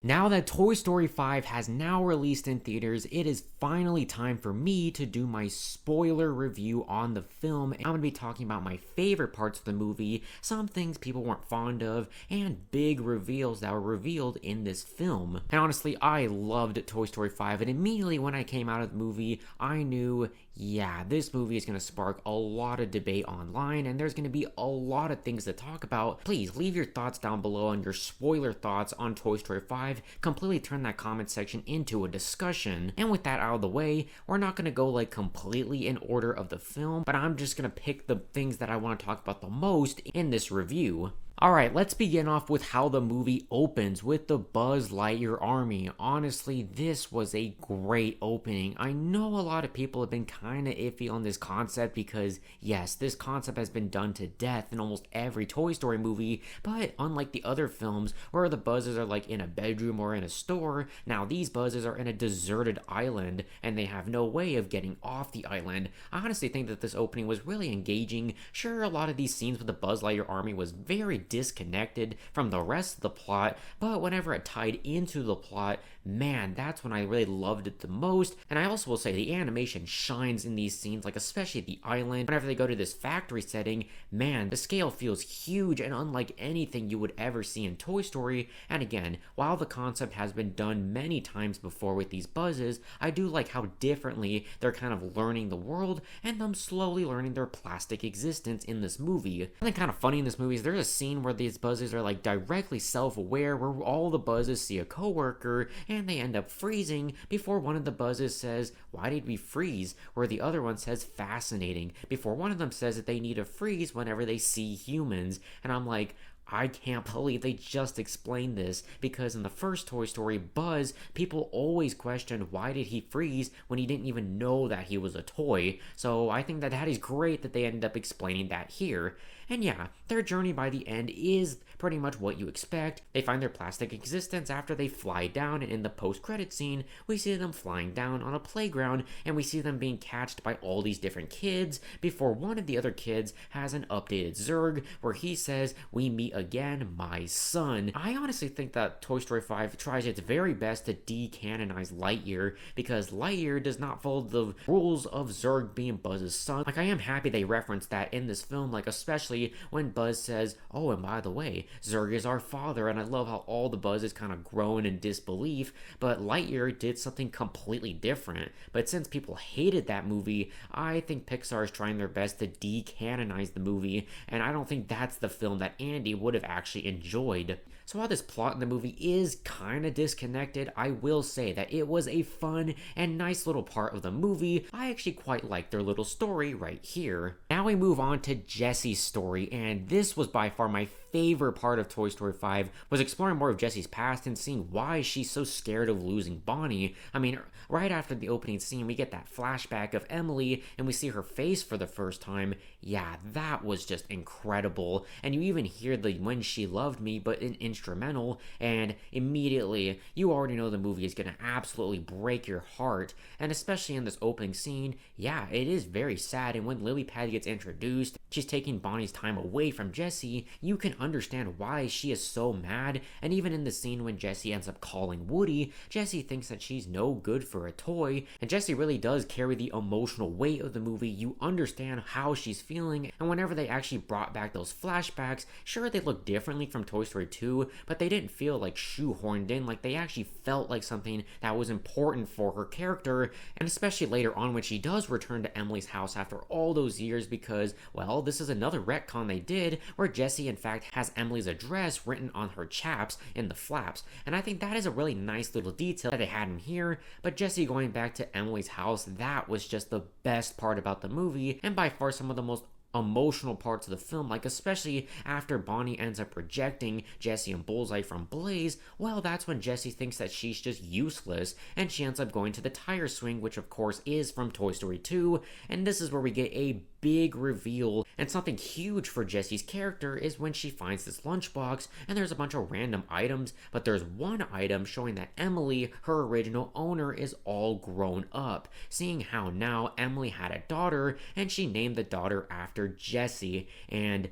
Now that Toy Story 5 has now released in theaters, it is finally time for me to do my spoiler review on the film. I'm going to be talking about my favorite parts of the movie, some things people weren't fond of, and big reveals that were revealed in this film. And honestly, I loved Toy Story 5, and immediately when I came out of the movie, I knew, yeah, this movie is going to spark a lot of debate online, and there's going to be a lot of things to talk about. Please leave your thoughts down below on your spoiler thoughts on Toy Story 5. Completely turn that comment section into a discussion. And with that out of the way, we're not going to go like completely in order of the film, but I'm just going to pick the things that I want to talk about the most in this review. Alright, let's begin off with how the movie opens with the Buzz Lightyear army. Honestly, this was a great opening. I know a lot of people have been kinda iffy on this concept because, yes, this concept has been done to death in almost every Toy Story movie, but unlike the other films where the Buzzes are like in a bedroom or in a store, now these Buzzes are in a deserted island and they have no way of getting off the island. I honestly think that this opening was really engaging. Sure, a lot of these scenes with the Buzz Lightyear army was very disconnected from the rest of the plot, but whenever it tied into the plot, man, that's when I really loved it the most. And I also will say the animation shines in these scenes, like especially the island. Whenever they go to this factory setting, man, the scale feels huge and unlike anything you would ever see in Toy Story. And again, while the concept has been done many times before with these Buzzes, I do like how differently they're kind of learning the world and them slowly learning their plastic existence in this movie. Something kind of funny in this movie is there's a scene where these Buzzes are like directly self-aware, where all the Buzzes see a coworker and they end up freezing before one of the Buzzes says, "Why did we freeze?" Where the other one says, "Fascinating," before one of them says that they need to freeze whenever they see humans. And I'm like, I can't believe they just explained this, because in the first Toy Story, Buzz, people always questioned why did he freeze when he didn't even know that he was a toy. So I think that is great that they ended up explaining that here. And yeah, their journey by the end is pretty much what you expect. They find their plastic existence after they fly down, and in the post-credit scene, we see them flying down on a playground, and we see them being catched by all these different kids before one of the other kids has an updated Zurg where he says, "We meet again, my son." I honestly think that Toy Story 5 tries its very best to decanonize Lightyear, because Lightyear does not follow the rules of Zurg being Buzz's son. Like, I am happy they referenced that in this film, like especially when Buzz says, "Oh, and by the way, Zurg is our father," and I love how all the Buzzes kind of groan in disbelief, but Lightyear did something completely different. But since people hated that movie, I think Pixar is trying their best to decanonize the movie, and I don't think that's the film that Andy would have actually enjoyed. So while this plot in the movie is kind of disconnected, I will say that it was a fun and nice little part of the movie. I actually quite like their little story right here. Now we move on to Jessie's story, and this was by far my favorite part of Toy Story 5, was exploring more of Jessie's past and seeing why she's so scared of losing Bonnie. I mean, right after the opening scene, we get that flashback of Emily, and we see her face for the first time. Yeah, that was just incredible. And you even hear the "When She Loved Me," but in instrumental, and immediately, you already know the movie is gonna absolutely break your heart. And especially in this opening scene, yeah, it is very sad, and when Lilypad gets introduced, she's taking Bonnie's time away from Jessie, you can understand why she is so mad. And even in the scene when Jessie ends up calling Woody, Jessie thinks that she's no good for a toy, and Jessie really does carry the emotional weight of the movie. You understand how she's feeling, and whenever they actually brought back those flashbacks, sure, they look differently from Toy Story 2, but they didn't feel like shoehorned in. Like, they actually felt like something that was important for her character, and especially later on when she does return to Emily's house after all those years, because, well, this is another retcon they did, where Jessie in fact has Emily's address written on her chaps in the flaps, and I think that is a really nice little detail that they had in here. But Jessie going back to Emily's house, that was just the best part about the movie, and by far some of the most emotional parts of the film, like especially after Bonnie ends up rejecting Jessie and Bullseye from Blaze. Well, that's when Jessie thinks that she's just useless, and she ends up going to the tire swing, which of course is from Toy Story 2, and this is where we get a big reveal, and something huge for Jessie's character is when she finds this lunchbox, and there's a bunch of random items, but there's one item showing that Emily, her original owner, is all grown up, seeing how now Emily had a daughter, and she named the daughter after Jessie. And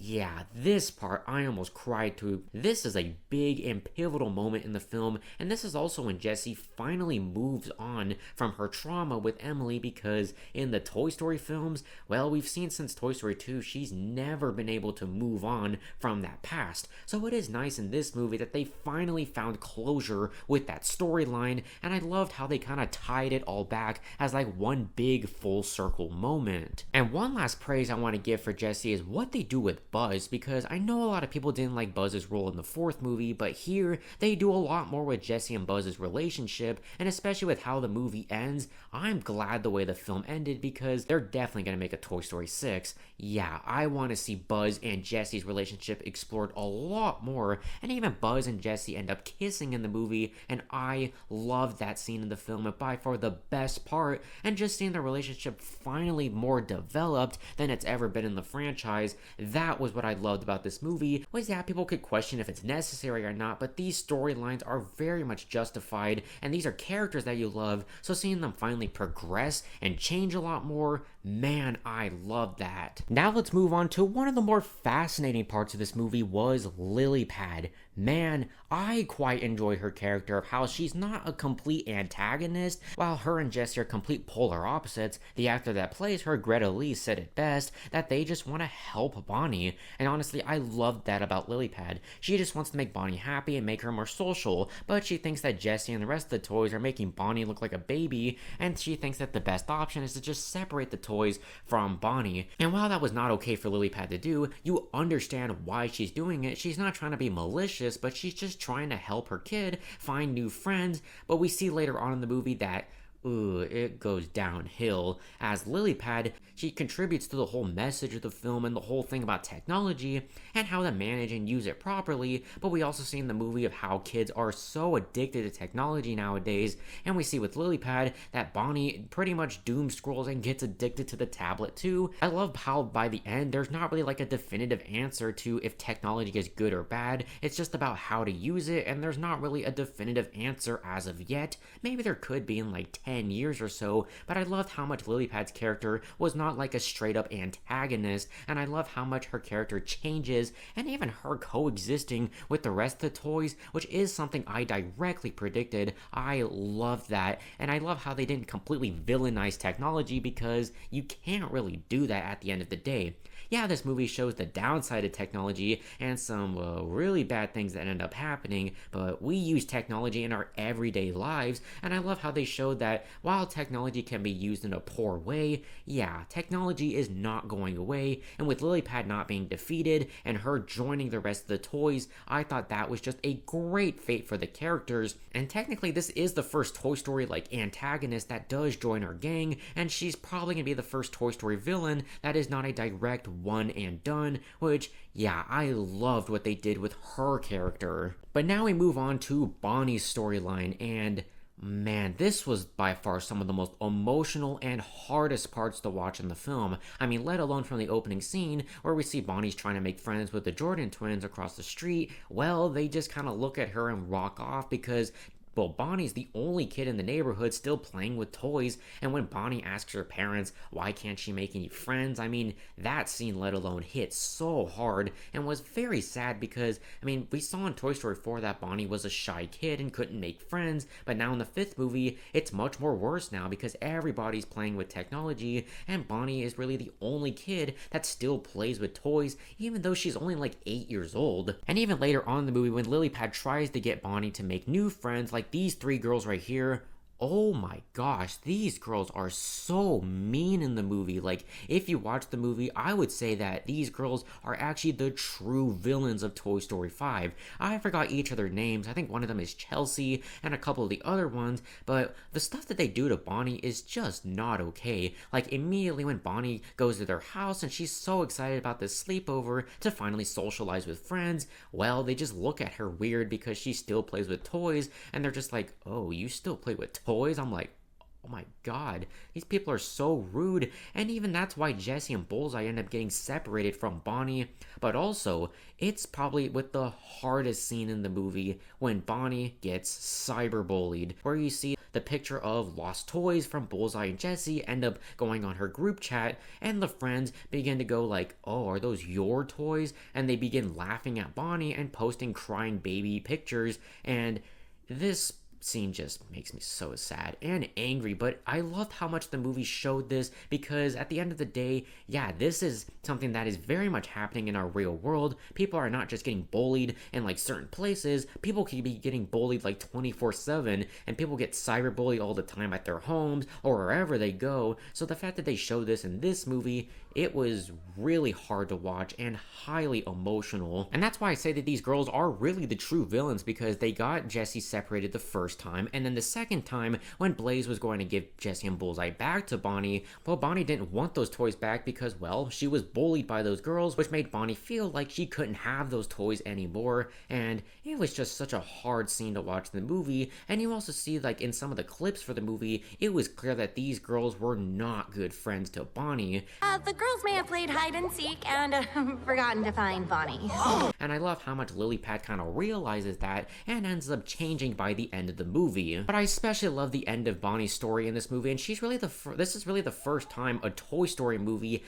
Yeah, this part I almost cried too. This is a big and pivotal moment in the film, and this is also when Jessie finally moves on from her trauma with Emily because in the Toy Story films, well, we've seen since Toy Story 2, she's never been able to move on from that past. So it is nice in this movie that they finally found closure with that storyline, and I loved how they kind of tied it all back as like one big full circle moment. And one last praise I want to give for Jessie is what they do with Buzz, because I know a lot of people didn't like Buzz's role in the fourth movie, but here they do a lot more with Jessie and Buzz's relationship, and especially with how the movie ends. I'm glad the way the film ended because they're definitely going to make a Toy Story 6. Yeah, I want to see Buzz and Jessie's relationship explored a lot more, and even Buzz and Jessie end up kissing in the movie, and I loved that scene in the film, and by far the best part, and just seeing the relationship finally more developed than it's ever been in the franchise. That was what I loved about this movie. Was yeah, people could question if it's necessary or not, but these storylines are very much justified, and these are characters that you love, so seeing them finally progress and change a lot more, man, I love that. Now let's move on to one of the more fascinating parts of this movie was Lilypad. Man, I quite enjoy her character of how she's not a complete antagonist. While her and Jessie are complete polar opposites, the actor that plays her, Greta Lee, said it best, that they just want to help Bonnie. And honestly, I loved that about Lilypad. She just wants to make Bonnie happy and make her more social, but she thinks that Jessie and the rest of the toys are making Bonnie look like a baby, and she thinks that the best option is to just separate the toys from Bonnie. And while that was not okay for Lilypad to do, you understand why she's doing it. She's not trying to be malicious, but she's just trying to help her kid find new friends. But we see later on in the movie that it goes downhill as Lilypad, she contributes to the whole message of the film and the whole thing about technology and how to manage and use it properly, but we also see in the movie of how kids are so addicted to technology nowadays, and we see with Lilypad that Bonnie pretty much doom scrolls and gets addicted to the tablet too. I love how by the end there's not really like a definitive answer to if technology is good or bad, it's just about how to use it, and there's not really a definitive answer as of yet. Maybe there could be in like 10 years or so, but I loved how much Lilypad's character was not like a straight up antagonist, and I love how much her character changes, and even her coexisting with the rest of the toys, which is something I directly predicted. I love that, and I love how they didn't completely villainize technology because you can't really do that at the end of the day. Yeah, this movie shows the downside of technology and some really bad things that end up happening, but we use technology in our everyday lives, and I love how they showed that while technology can be used in a poor way, yeah, technology is not going away, and with Lilypad not being defeated and her joining the rest of the toys, I thought that was just a great fate for the characters, and technically this is the first Toy Story like antagonist that does join our gang, and she's probably gonna be the first Toy Story villain that is not a direct one and done, which, yeah, I loved what they did with her character. But now we move on to Bonnie's storyline, and man, this was by far some of the most emotional and hardest parts to watch in the film. I mean, let alone from the opening scene where we see Bonnie's trying to make friends with the Jordan twins across the street. Well, they just kind of look at her and rock off because well, Bonnie's the only kid in the neighborhood still playing with toys, and when Bonnie asks her parents why can't she make any friends, I mean, that scene let alone hit so hard and was very sad because, I mean, we saw in Toy Story 4 that Bonnie was a shy kid and couldn't make friends, but now in the fifth movie, it's much more worse now because everybody's playing with technology, and Bonnie is really the only kid that still plays with toys, even though she's only like 8 years old. And even later on in the movie, when Lilypad tries to get Bonnie to make new friends, like these three girls right here, oh my gosh, these girls are so mean in the movie. Like, if you watch the movie, I would say that these girls are actually the true villains of Toy Story 5. I forgot each of their names. I think one of them is Chelsea and a couple of the other ones, but the stuff that they do to Bonnie is just not okay. Like, immediately when Bonnie goes to their house and she's so excited about this sleepover to finally socialize with friends, well, they just look at her weird because she still plays with toys, and they're just like, oh, you still play with toys? I'm like, my god, these people are so rude. And even that's why Jessie and Bullseye end up getting separated from Bonnie. But also, it's probably with the hardest scene in the movie when Bonnie gets cyberbullied, where you see the picture of lost toys from Bullseye and Jessie end up going on her group chat, and the friends begin to go like, oh, are those your toys? And they begin laughing at Bonnie and posting crying baby pictures, and this scene just makes me so sad and angry. But I loved how much the movie showed this, because at the end of the day, yeah, this is something that is very much happening in our real world. People are not just getting bullied in like certain places, people can be getting bullied like 24/7, and people get cyberbullied all the time at their homes or wherever they go. So the fact that they showed this in this movie, it was really hard to watch and highly emotional. And that's why I say that these girls are really the true villains, because they got Jessie separated the first time, and then the second time when Blaze was going to give Jessie and Bullseye back to Bonnie, well, Bonnie didn't want those toys back because, well, she was bullied by those girls, which made Bonnie feel like she couldn't have those toys anymore. And it was just such a hard scene to watch in the movie. And you also see, like, in some of the clips for the movie, it was clear that these girls were not good friends to Bonnie. The girls may have played hide and seek and forgotten to find Bonnie. And I love how much Lilypad kind of realizes that and ends up changing by the end of the movie. But I especially love the end of Bonnie's story in this movie, and she's really this is really the first time a Toy Story movie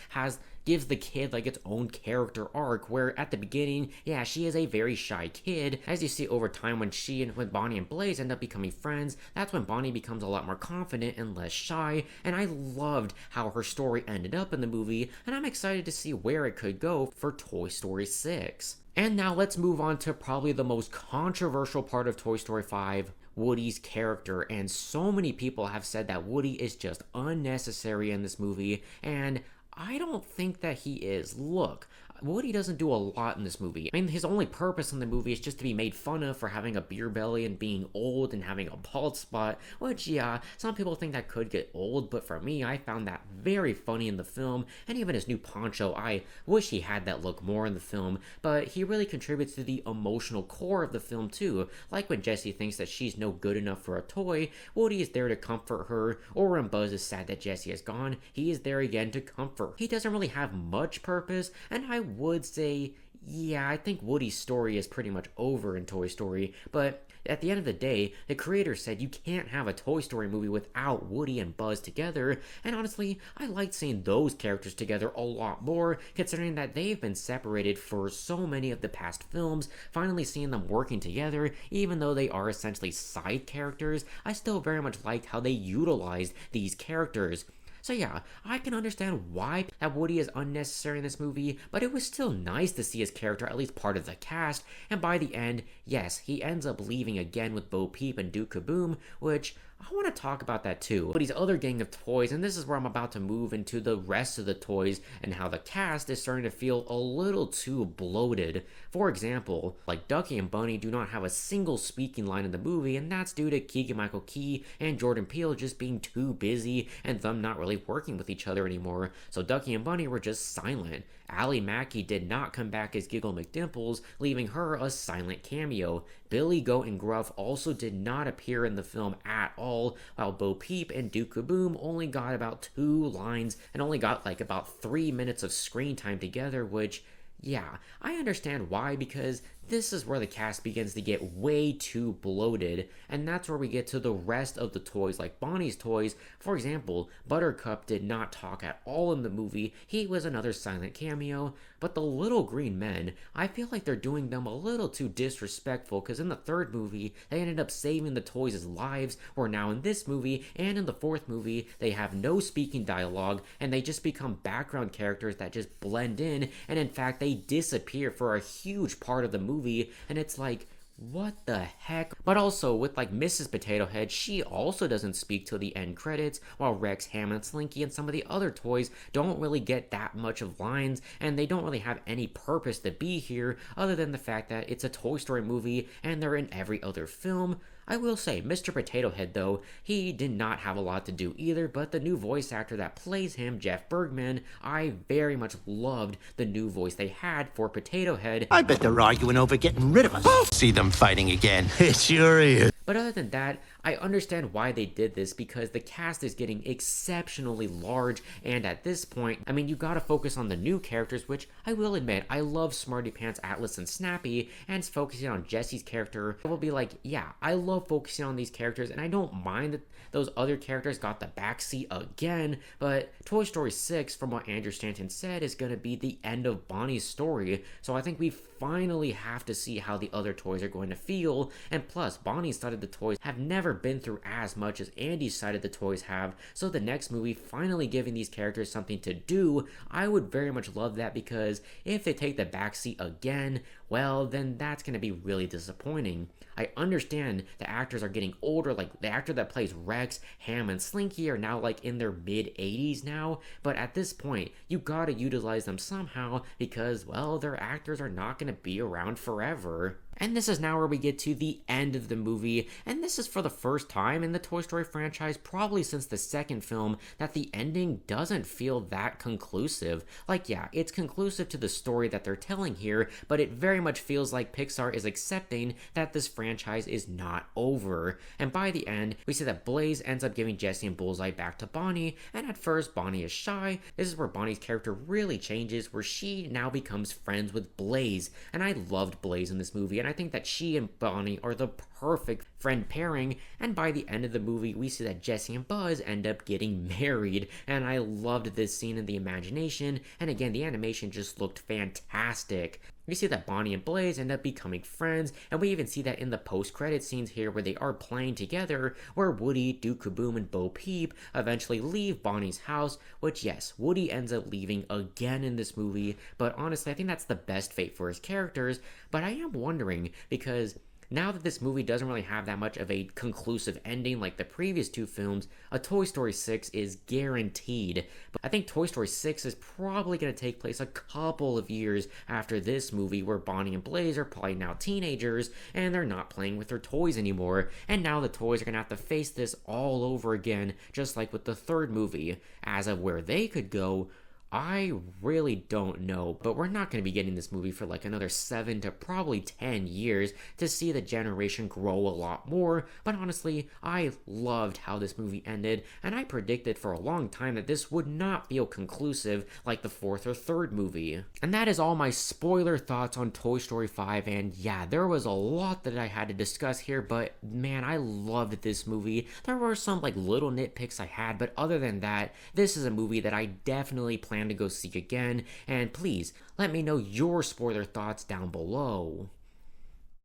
gives the kid like its own character arc, where at the beginning, yeah, she is a very shy kid. As you see over time, when Bonnie and Blaze end up becoming friends, that's when Bonnie becomes a lot more confident and less shy. And I loved how her story ended up in the movie, and I'm excited to see where it could go for Toy Story 6. And now let's move on to probably the most controversial part of Toy Story 5, Woody's character. And so many people have said that Woody is just unnecessary in this movie, and I don't think that he is. Look, Woody doesn't do a lot in this movie. I mean, his only purpose in the movie is just to be made fun of for having a beer belly and being old and having a bald spot, which, yeah, some people think that could get old, but for me, I found that very funny in the film. And even his new poncho, I wish he had that look more in the film, but he really contributes to the emotional core of the film too. Like when Jessie thinks that she's no good enough for a toy, Woody is there to comfort her, or when Buzz is sad that Jessie is gone, he is there again to comfort. He doesn't really have much purpose, and I would say, yeah, I think Woody's story is pretty much over in Toy Story, but at the end of the day, the creator said you can't have a Toy Story movie without Woody and Buzz together, and honestly, I liked seeing those characters together a lot more, considering that they've been separated for so many of the past films. Finally seeing them working together, even though they are essentially side characters, I still very much liked how they utilized these characters. So yeah, I can understand why that Woody is unnecessary in this movie, but it was still nice to see his character at least part of the cast, and by the end, yes, he ends up leaving again with Bo Peep and Duke Kaboom, which I want to talk about that too. Woody's other gang of toys, and this is where I'm about to move into the rest of the toys and how the cast is starting to feel a little too bloated. For example, like Ducky and Bunny do not have a single speaking line in the movie, and that's due to Keegan-Michael Key and Jordan Peele just being too busy and them not really working with each other anymore. So Ducky and Bunny were just silent. Ally Mackey did not come back as Giggle McDimples, leaving her a silent cameo. Billy Goat and Gruff also did not appear in the film at all, while Bo Peep and Duke Kaboom only got about 2 lines and only got like about 3 minutes of screen time together, which, yeah, I understand why, because this is where the cast begins to get way too bloated, and that's where we get to the rest of the toys, like Bonnie's toys. For example, Buttercup did not talk at all in the movie. He was another silent cameo. But the Little Green Men, I feel like they're doing them a little too disrespectful, because in the third movie, they ended up saving the toys' lives, where now in this movie and in the fourth movie, they have no speaking dialogue, and they just become background characters that just blend in, and in fact, they disappear for a huge part of the movie, and it's like, what the heck? But also, with like Mrs. Potato Head, she also doesn't speak till the end credits, while Rex, Ham, and Slinky and some of the other toys don't really get that much of lines, and they don't really have any purpose to be here, other than the fact that it's a Toy Story movie, and they're in every other film. I will say, Mr. Potato Head, though, he did not have a lot to do either, but the new voice actor that plays him, Jeff Bergman, I very much loved the new voice they had for Potato Head. I bet they're arguing over getting rid of us. Oh, see them fighting again. It sure is. But other than that, I understand why they did this because the cast is getting exceptionally large, and at this point, I mean, you gotta focus on the new characters, which I will admit, I love Smarty Pants, Atlas, and Snappy, and focusing on Jessie's character, I will be like, yeah, I love focusing on these characters, and I don't mind that those other characters got the backseat again, but Toy Story 6, from what Andrew Stanton said, is gonna be the end of Bonnie's story, so I think we finally have to see how the other toys are going to feel, and plus, Bonnie's side of the toys have never been through as much as Andy's side of the toys have, so the next movie finally giving these characters something to do, I would very much love that, because if they take the backseat again, well, then that's going to be really disappointing. I understand the actors are getting older, like the actor that plays Rex, Ham, and Slinky are now like in their mid-80s now, but at this point, you gotta utilize them somehow because, well, their actors are not going to be around forever. And this is now where we get to the end of the movie, and this is for the first time in the Toy Story franchise, probably since the second film, that the ending doesn't feel that conclusive. Like, yeah, it's conclusive to the story that they're telling here, but it very much feels like Pixar is accepting that this franchise is not over. And by the end, we see that Blaze ends up giving Jessie and Bullseye back to Bonnie, and at first, Bonnie is shy. This is where Bonnie's character really changes, where she now becomes friends with Blaze, and I loved Blaze in this movie, and I think that she and Bonnie are the perfect friend pairing, and by the end of the movie, we see that Jessie and Buzz end up getting married, and I loved this scene in the imagination, and again, the animation just looked fantastic. We see that Bonnie and Blaze end up becoming friends, and we even see that in the post-credit scenes here where they are playing together, where Woody, Duke Kaboom, and Bo Peep eventually leave Bonnie's house, which yes, Woody ends up leaving again in this movie, but honestly, I think that's the best fate for his characters, but I am wondering, because now that this movie doesn't really have that much of a conclusive ending like the previous two films, a Toy Story 6 is guaranteed. But I think Toy Story 6 is probably going to take place a couple of years after this movie, where Bonnie and Blaze are probably now teenagers and they're not playing with their toys anymore. And now the toys are going to have to face this all over again, just like with the third movie. As of where they could go, I really don't know, but we're not going to be getting this movie for like another 7 to probably 10 years to see the generation grow a lot more, but honestly, I loved how this movie ended, and I predicted for a long time that this would not feel conclusive like the fourth or third movie. And that is all my spoiler thoughts on Toy Story 5, and yeah, there was a lot that I had to discuss here, but man, I loved this movie. There were some like little nitpicks I had, but other than that, this is a movie that I definitely plan to go see again, and please let me know your spoiler thoughts down below.